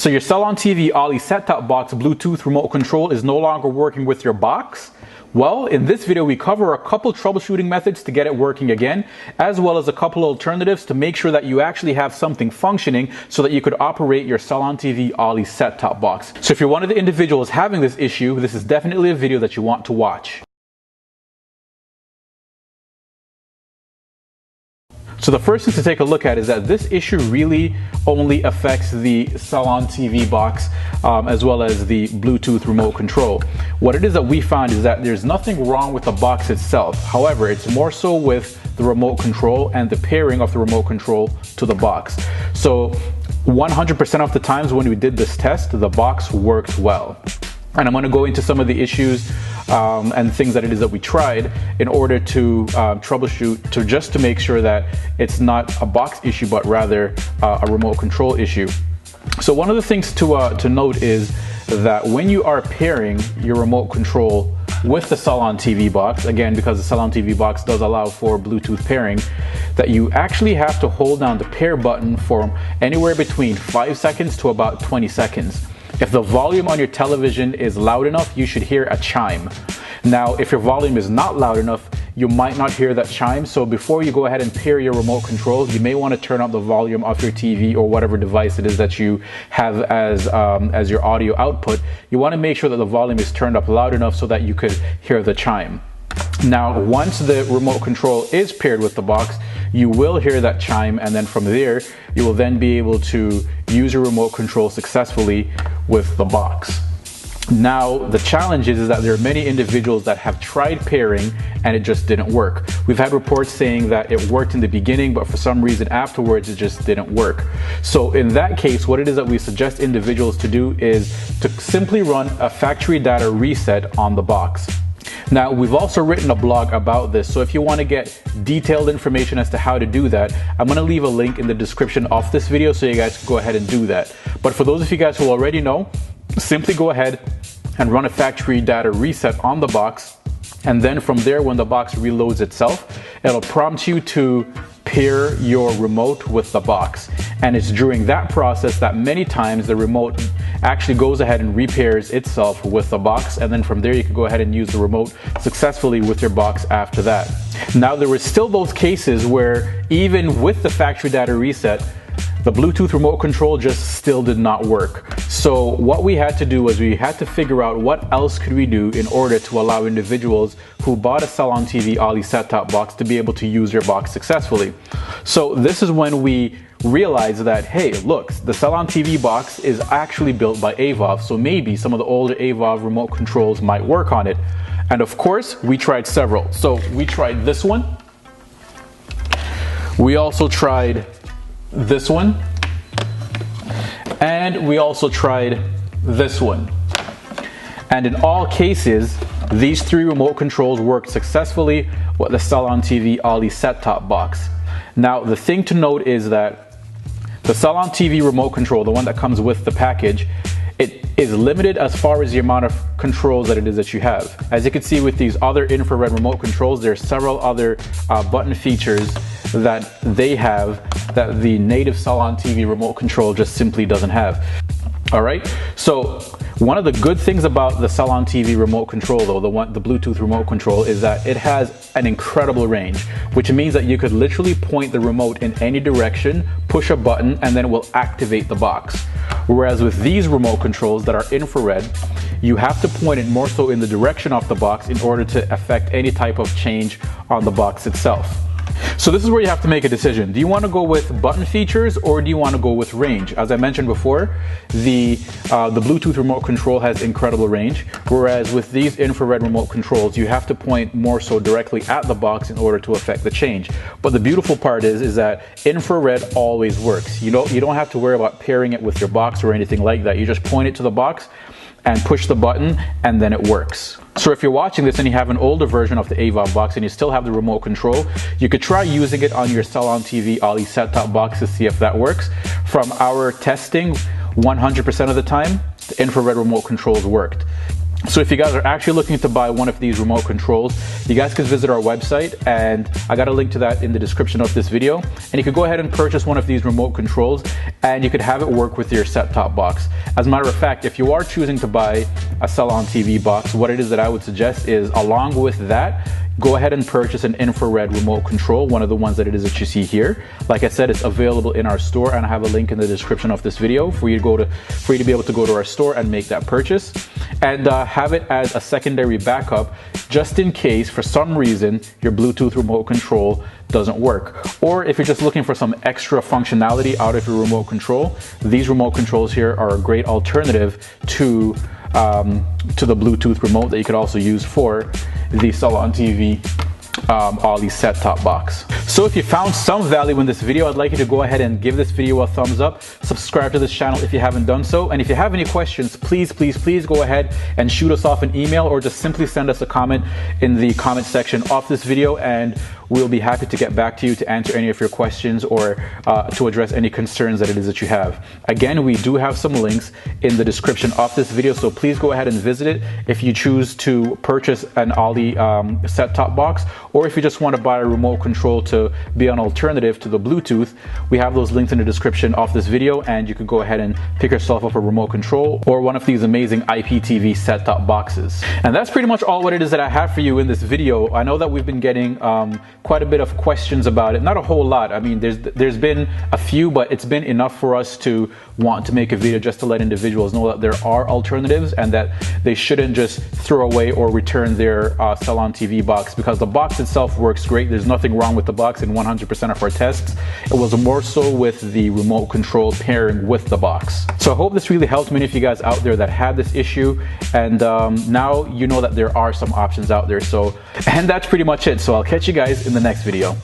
So your Cellon TV Olli set-top box Bluetooth remote control is no longer working with your box? Well, in this video we cover a couple troubleshooting methods to get it working again, as well as a couple alternatives to make sure that you actually have something functioning so that you could operate your Cellon TV Olli set-top box. So if you're one of the individuals having this issue, this is definitely a video that you want to watch. So the first thing to take a look at is that this issue really only affects the Cellon TV box as well as the Bluetooth remote control. What it is that we found is that there's nothing wrong with the box itself. However, it's more so with the remote control and the pairing of the remote control to the box. So 100% of the times when we did this test, the box works well. And I'm going to go into some of the issues and things that it is that we tried in order to troubleshoot to make sure that it's not a box issue but rather a remote control issue. So one of the things to note is that when you are pairing your remote control with the Cellon TV box, again because the Cellon TV box does allow for Bluetooth pairing, that you actually have to hold down the pair button for anywhere between 5 seconds to about 20 seconds. If the volume on your television is loud enough, you should hear a chime. Now, if your volume is not loud enough, you might not hear that chime. So before you go ahead and pair your remote control, you may want to turn up the volume of your TV or whatever device it is that you have as your audio output. You want to make sure that the volume is turned up loud enough so that you could hear the chime. Now, once the remote control is paired with the box, you will hear that chime, and then from there, you will then be able to use your remote control successfully with the box. Now, the challenge is that there are many individuals that have tried pairing and it just didn't work. We've had reports saying that it worked in the beginning, but for some reason afterwards it just didn't work. So in that case, what it is that we suggest individuals to do is to simply run a factory data reset on the box. Now, we've also written a blog about this, so if you want to get detailed information as to how to do that, I'm going to leave a link in the description of this video so you guys can go ahead and do that. But for those of you guys who already know, simply go ahead and run a factory data reset on the box, and then from there, when the box reloads itself, it'll prompt you to pair your remote with the box. And it's during that process that many times the remote actually goes ahead and repairs itself with the box, and then from there you can go ahead and use the remote successfully with your box after that. Now, there were still those cases where even with the factory data reset, the Bluetooth remote control just still did not work. So what we had to do was we had to figure out what else could we do in order to allow individuals who bought a Cellon TV Olli set-top box to be able to use their box successfully. So this is when we realized that, hey, look, the Cellon TV box is actually built by Avov, so maybe some of the older Avov remote controls might work on it. And of course, we tried several. So we tried this one. We also tried this one, and we also tried this one. And in all cases, these three remote controls worked successfully with the Cellon TV Olli set-top box. Now, the thing to note is that the Cellon TV remote control, the one that comes with the package, it is limited as far as the amount of controls that it is that you have. As you can see with these other infrared remote controls, there are several other button features that they have that the native Cellon TV remote control just simply doesn't have. Alright, so one of the good things about the Cellon TV remote control, though, the Bluetooth remote control, is that it has an incredible range, which means that you could literally point the remote in any direction, push a button, and then it will activate the box. Whereas with these remote controls that are infrared, you have to point it more so in the direction of the box in order to affect any type of change on the box itself. So this is where you have to make a decision. Do you want to go with button features or do you want to go with range? As I mentioned before, the Bluetooth remote control has incredible range, whereas with these infrared remote controls, you have to point more so directly at the box in order to affect the change. But the beautiful part is that infrared always works. You don't have to worry about pairing it with your box or anything like that. You just point it to the box and push the button, and then it works. So if you're watching this and you have an older version of the Avov box and you still have the remote control, you could try using it on your Cellon TV Olli set-top box to see if that works. From our testing, 100% of the time, the infrared remote controls worked. So if you guys are actually looking to buy one of these remote controls, you guys can visit our website, and I got a link to that in the description of this video. And you could go ahead and purchase one of these remote controls, and you could have it work with your set-top box. As a matter of fact, if you are choosing to buy a Cellon TV box, what it is that I would suggest is, along with that, go ahead and purchase an infrared remote control, one of the ones that it is that you see here. Like I said, it's available in our store, and I have a link in the description of this video for you to be able to go to our store and make that purchase, and have it as a secondary backup, just in case for some reason your Bluetooth remote control doesn't work. Or if you're just looking for some extra functionality out of your remote control, these remote controls here are a great alternative to the Bluetooth remote that you could also use for the Cellon TV Olli set-top box. So if you found some value in this video, I'd like you to go ahead and give this video a thumbs up, subscribe to this channel if you haven't done so, and if you have any questions, please go ahead and shoot us off an email, or just simply send us a comment in the comment section of this video, and we'll be happy to get back to you to answer any of your questions, or to address any concerns that it is that you have. Again, we do have some links in the description of this video, so please go ahead and visit it if you choose to purchase an Olli set-top box, or if you just want to buy a remote control to be an alternative to the Bluetooth. We have those links in the description of this video, and you can go ahead and pick yourself up a remote control or one of these amazing IPTV set-top boxes. And that's pretty much all what it is that I have for you in this video. I know that we've been getting quite a bit of questions about it. Not a whole lot. I mean, there's been a few, but it's been enough for us to want to make a video just to let individuals know that there are alternatives, and that they shouldn't just throw away or return their Cellon TV box, because the box itself works great. There's nothing wrong with the box in 100% of our tests. It was more so with the remote control pairing with the box. So I hope this really helped many of you guys out there that had this issue, and now you know that there are some options out there. And that's pretty much it. So I'll catch you guys in the next video.